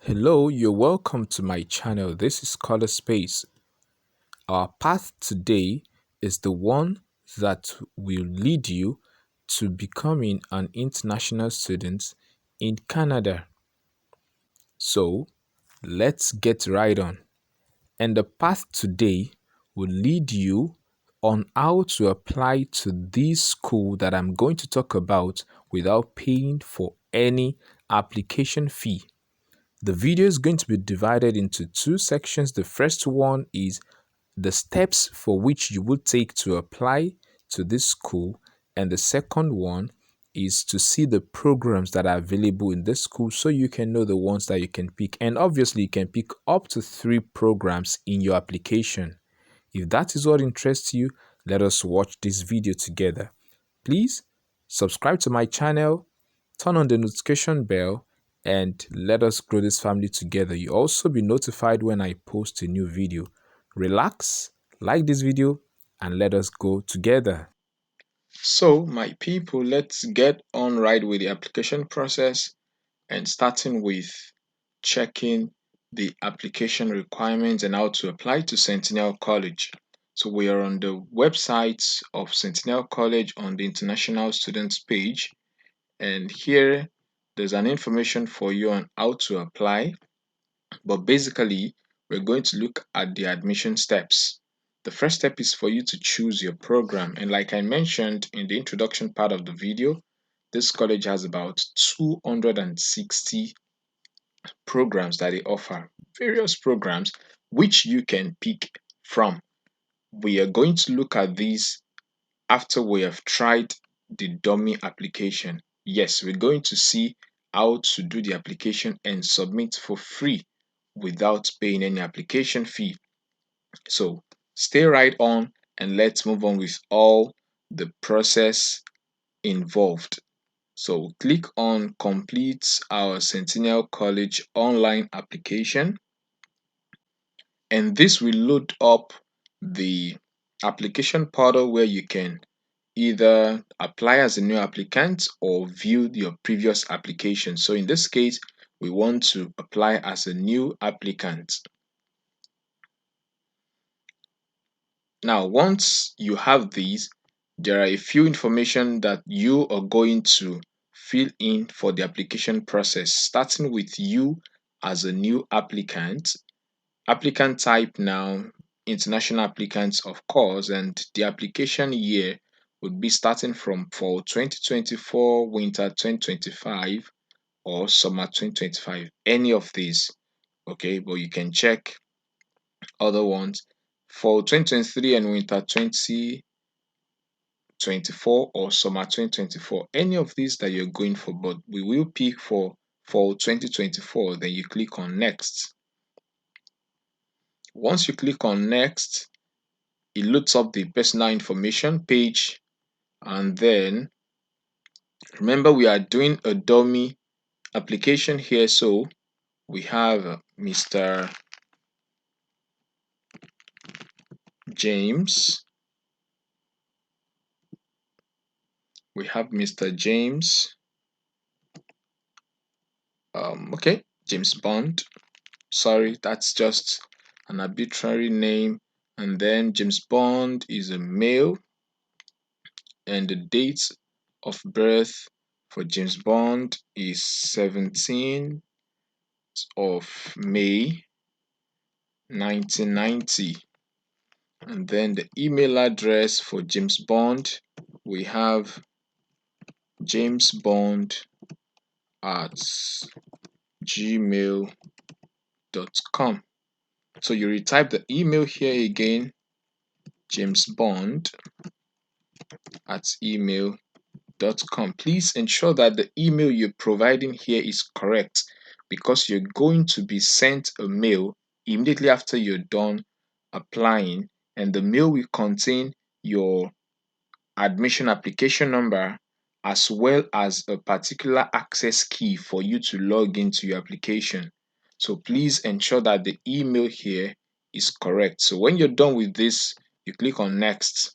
Hello, you're welcome to my channel. This is Color Space. Our path today is the one that will lead you to becoming an international student in Canada. So, let's get right on. And the path today will lead you on how to apply to this school that I'm going to talk about without paying for any application fee. The video is going to be divided into two sections. The first one is the steps for which you would take to apply to this school, and the second one is to see the programs that are available in this school so you can know the ones that you can pick. And obviously, you can pick up to 3 programs in your application. If that is what interests you, let us watch this video together. Please subscribe to my channel, turn on the notification bell, and let us grow this family together. You also be notified when I post a new video. Relax, like this video, and let us go together. So, my people, let's get on right with the application process and starting with checking the application requirements and how to apply to Centennial College. So we are on the website of Centennial College on the International Students page, and here there's an information for you on how to apply. But basically, we're going to look at the admission steps. The first step is for you to choose your program, and like I mentioned in the introduction part of the video, this college has about 260 programs that they offer, various programs which you can pick from. We are going to look at these after we have tried the dummy application. Yes, we're going to see how to do the application and submit for free without paying any application fee. So stay right on and let's move on with all the process involved. So click on complete our Centennial College online application, and this will load up the application portal where you can either apply as a new applicant or view your previous application. So in this case, we want to apply as a new applicant. Now, once you have these, there are a few information that you are going to fill in for the application process, starting with you as a new applicant. Applicant type now, international applicants, of course, and the application year would be starting from fall 2024, winter 2025, or summer 2025. Any of these, okay, but you can check other ones for 2023 and winter 2024 or summer 2024. Any of these that you're going for, but we will pick for fall 2024. Then you click on next. Once you click on next, it loads up the personal information page, and then remember we are doing a dummy application here, so we have Mr. James. We have Mr. James. Okay, James Bond. Sorry, that's just an arbitrary name. And then James Bond is a male, and the date of birth for James Bond is 17th of May 1990. And then the email address for James Bond, we have jamesbond at gmail.com. So you retype the email here again, jamesbond at email.com. Please ensure that the email you're providing here is correct, because you're going to be sent a mail immediately after you're done applying, and the mail will contain your admission application number as well as a particular access key for you to log into your application. So please ensure that the email here is correct. So when you're done with this, you click on next.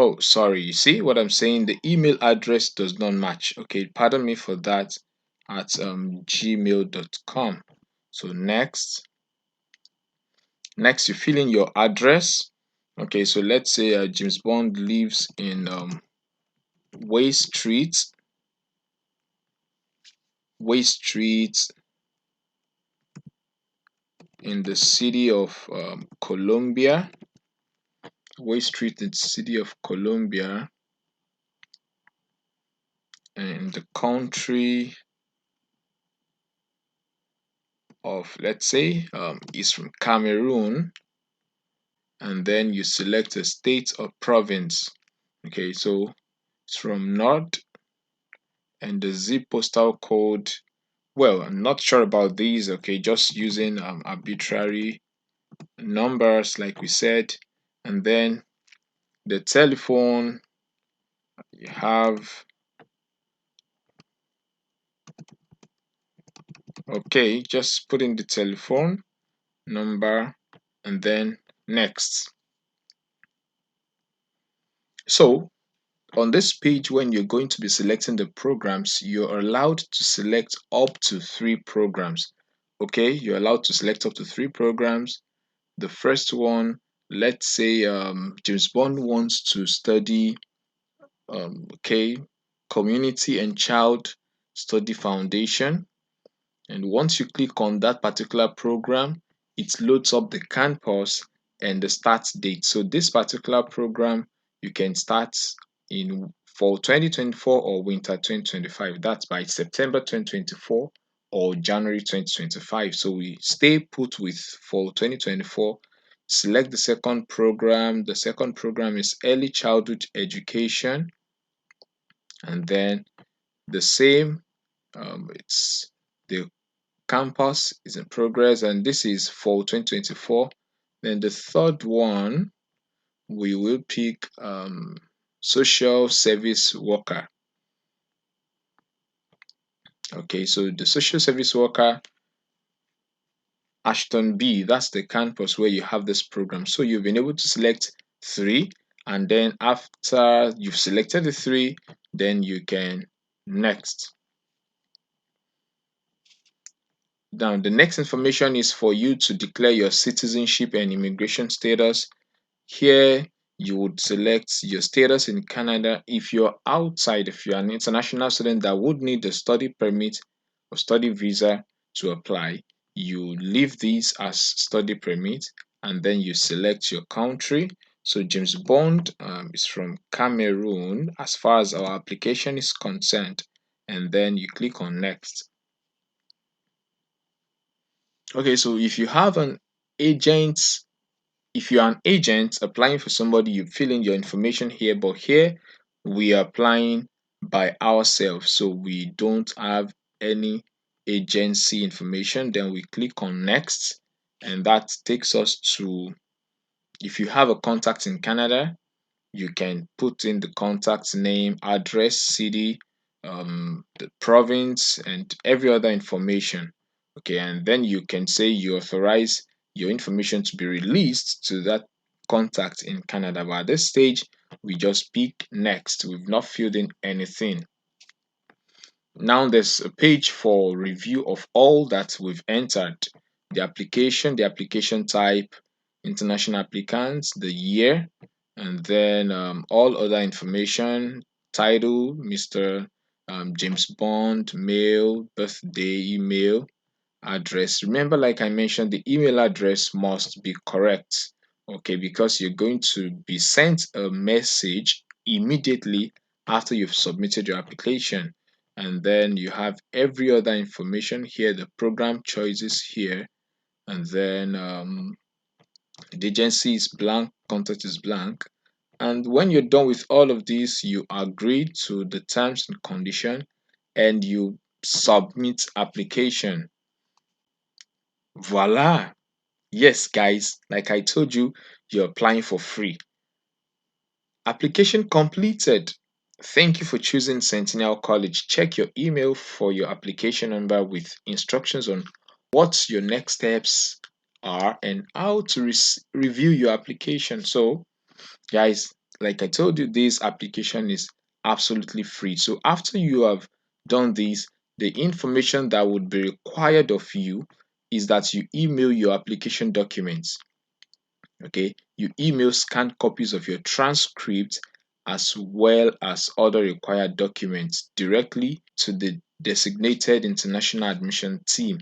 Oh, sorry. You see what I'm saying? The email address does not match. Okay, pardon me for that. At gmail.com. So next you fill in your address. Okay, so let's say James Bond lives in Way Street, Way Street in the city of Columbia. Way Street in the city of Columbia, and the country of, let's say, is from Cameroon, and then you select a state or province. Okay, so it's from North, and the zip postal code. Well, I'm not sure about these. Okay, just using arbitrary numbers, like we said, and then the telephone you have. Okay, just put in the telephone number and then next. So on this page, when you're going to be selecting the programs, you're allowed to select up to 3 programs. Okay, you're allowed to select up to 3 programs. The first one, let's say James Bond wants to study okay, community and child study foundation. And once you click on that particular program, it loads up the campus and the start date. So this particular program, you can start in fall 2024 or winter 2025. That's by September 2024 or January 2025. So we stay put with fall 2024. Select the second program. The second program is early childhood education, and then the same. It's the campus is in progress, and this is for 2024. Then the third one, we will pick social service worker. Okay, so the social service worker, Ashton B, that's the campus where you have this program. So you've been able to select 3, and then after you've selected the 3, then you can next. Now the next information is for you to declare your citizenship and immigration status. Here you would select your status in Canada. If you're outside, if you're an international student that would need a study permit or study visa to apply, you leave these as study permit, and then you select your country. So James Bond is from Cameroon as far as our application is concerned, and then you click on next. Okay, so agent if you're an agent applying for somebody, you fill in your information here, but here we are applying by ourselves, so we don't have any agency information. Then we click on next, and that takes us to, if you have a contact in Canada, you can put in the contact name, address, city, the province, and every other information. Okay, and then you can say you authorize your information to be released to that contact in Canada. But at this stage, we just pick next. We've not filled in anything. Now there's a page for review of all that we've entered: the application type, international applicants, the year, and then all other information: title, Mr. James Bond, mail, birthday, email, address. Remember, like I mentioned, the email address must be correct. Okay, because you're going to be sent a message immediately after you've submitted your application. And then you have every other information here, the program choices here, and then the agency is blank, contact is blank. And when you're done with all of these, you agree to the terms and condition, and you submit application. Voila. Yes, guys, like I told you, you're applying for free. Application completed. Thank you for choosing Sentinel College. Check your email for your application number with instructions on what your next steps are and how to review your application. So, guys, like I told you, this application is absolutely free. So after you have done this, the information that would be required of you is that you email your application documents. Okay, you email scanned copies of your transcript as well as other required documents directly to the designated international admission team.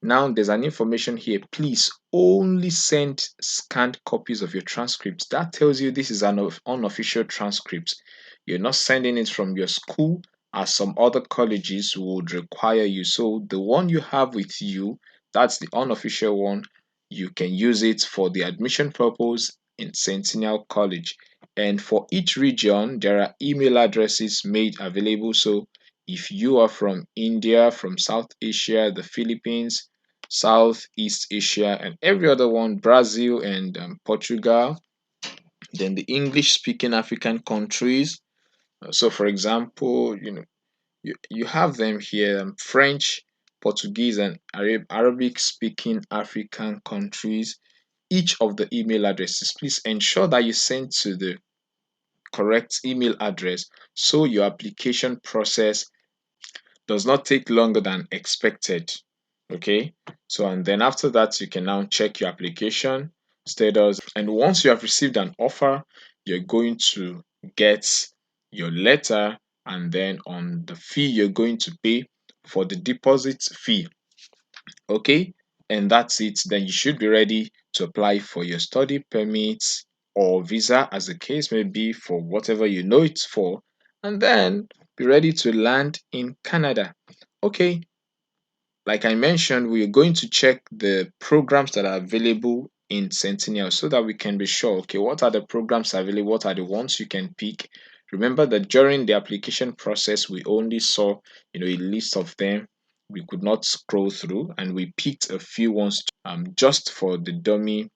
Now, there's an information here. Please only send scanned copies of your transcripts. That tells you this is an unofficial transcript. You're not sending it from your school, as some other colleges would require you. So, the one you have with you, that's the unofficial one. You can use it for the admission purpose in Centennial College. And for each region, there are email addresses made available. So, if you are from India, from South Asia, the Philippines, Southeast Asia, and every other one, Brazil and Portugal, then the English speaking African countries. So, for example, you have them here, French, Portuguese, and Arabic speaking African countries. Each of the email addresses, please ensure that you send to the correct email address so your application process does not take longer than expected. Okay, so and then after that, you can now check your application status. And once you have received an offer, you're going to get your letter, and then on the fee you're going to pay for the deposit fee. Okay, and that's it. Then you should be ready to apply for your study permits or visa, as the case may be, for whatever you know it's for, and then be ready to land in Canada. Okay, like I mentioned, we're going to check the programs that are available in Centennial so that we can be sure, okay, what are the programs available, what are the ones you can pick. Remember that during the application process, we only saw, a list of them. We could not scroll through, and we picked a few ones just for the dummy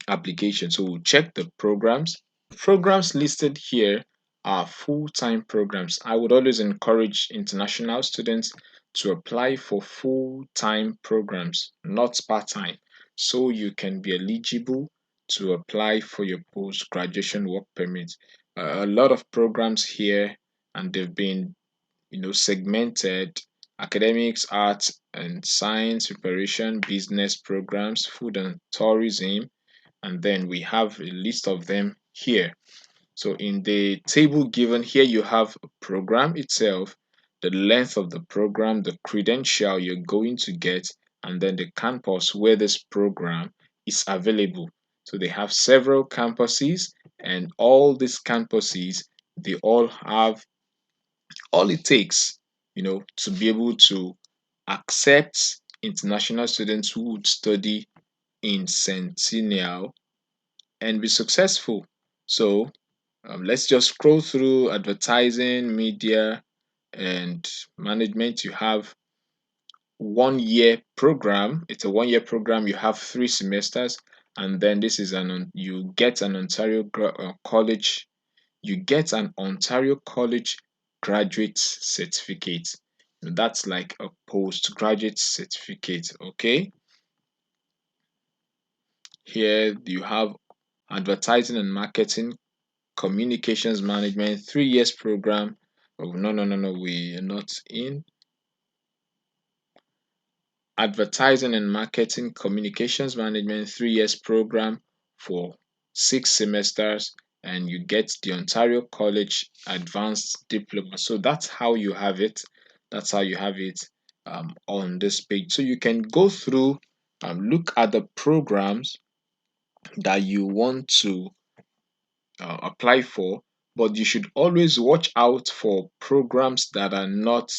application. So we'll check the programs. Programs listed here are full-time programs. I would always encourage international students to apply for full-time programs, not part-time, so you can be eligible to apply for your post-graduation work permit. A lot of programs here, and they've been, segmented: academics, arts and science preparation, business programs, food and tourism, and then we have a list of them here. So in the table given here, you have a program itself, the length of the program, the credential you're going to get, and then the campus where this program is available. So they have several campuses, and all these campuses, they all have all it takes, to be able to accept international students who would study in Centennial and be successful. So let's just scroll through advertising, media, and management. You have 1 year program. It's a 1 year program. You have 3 semesters, and then this is you get an Ontario college. You get an Ontario College graduate certificate. That's like a postgraduate certificate. Okay, here you have advertising and marketing, communications management, 3 years program. Oh, no, no, no, no, we are not in advertising and marketing, communications management, 3 years program for 6 semesters, and you get the Ontario College Advanced Diploma. So that's how you have it. That's how you have it on this page. So you can go through, look at the programs that you want to apply for, but you should always watch out for programs that are not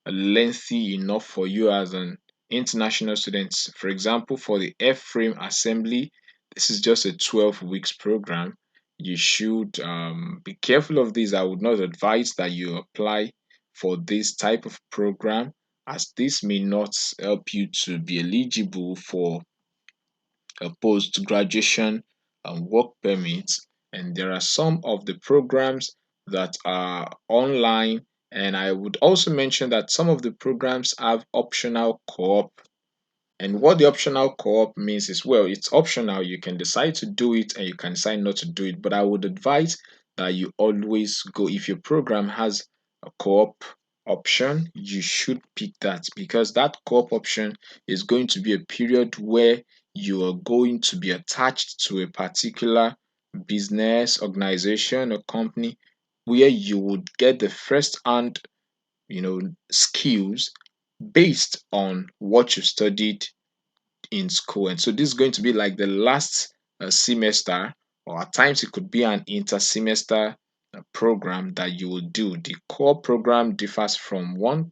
lengthy enough for you as an international student. For example, for the F-frame assembly, this is just a 12 weeks program. You should be careful of this. I would not advise that you apply for this type of program, as this may not help you to be eligible for a post graduation work permit. And there are some of the programs that are online. And I would also mention that some of the programs have optional co op, And what the optional co-op means is, well, it's optional. You can decide to do it and you can decide not to do it. But I would advise that you always go, if your program has a co-op option, you should pick that, because that co-op option is going to be a period where you are going to be attached to a particular business, organization, or company, where you would get the first hand, skills based on what you studied in school. And so this is going to be like the last semester, or at times it could be an inter-semester program that you will do. The core program differs from one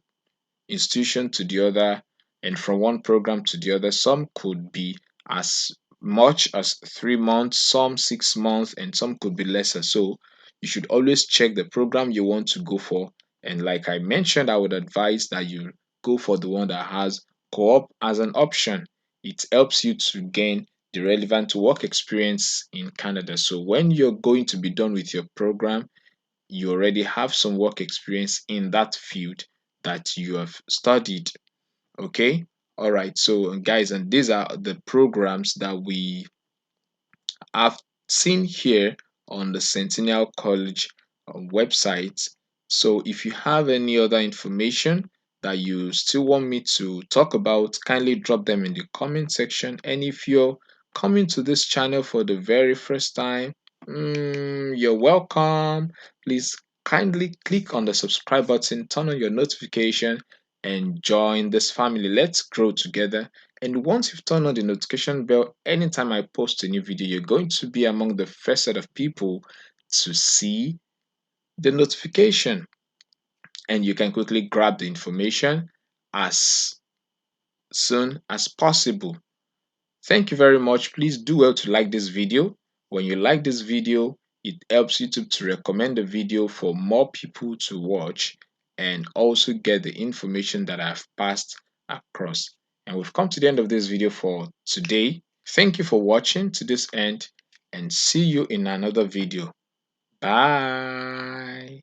institution to the other and from one program to the other. Some could be as much as 3 months, some 6 months, and some could be lesser. So you should always check the program you want to go for. And like I mentioned, I would advise that you go for the one that has co-op as an option. It helps you to gain the relevant work experience in Canada. So when you're going to be done with your program, you already have some work experience in that field that you have studied. Okay. All right. So, guys, and these are the programs that we have seen here on the Centennial College website. So if you have any other information that you still want me to talk about, kindly drop them in the comment section. And if you're coming to this channel for the very first time, you're welcome. Please kindly click on the subscribe button, turn on your notification, and join this family. Let's grow together. And once you've turned on the notification bell, anytime I post a new video, you're going to be among the first set of people to see the notification. And you can quickly grab the information as soon as possible. Thank you very much. Please do well to like this video. When you like this video, it helps YouTube to recommend the video for more people to watch and also get the information that I've passed across. And we've come to the end of this video for today. Thank you for watching to this end and see you in another video. Bye.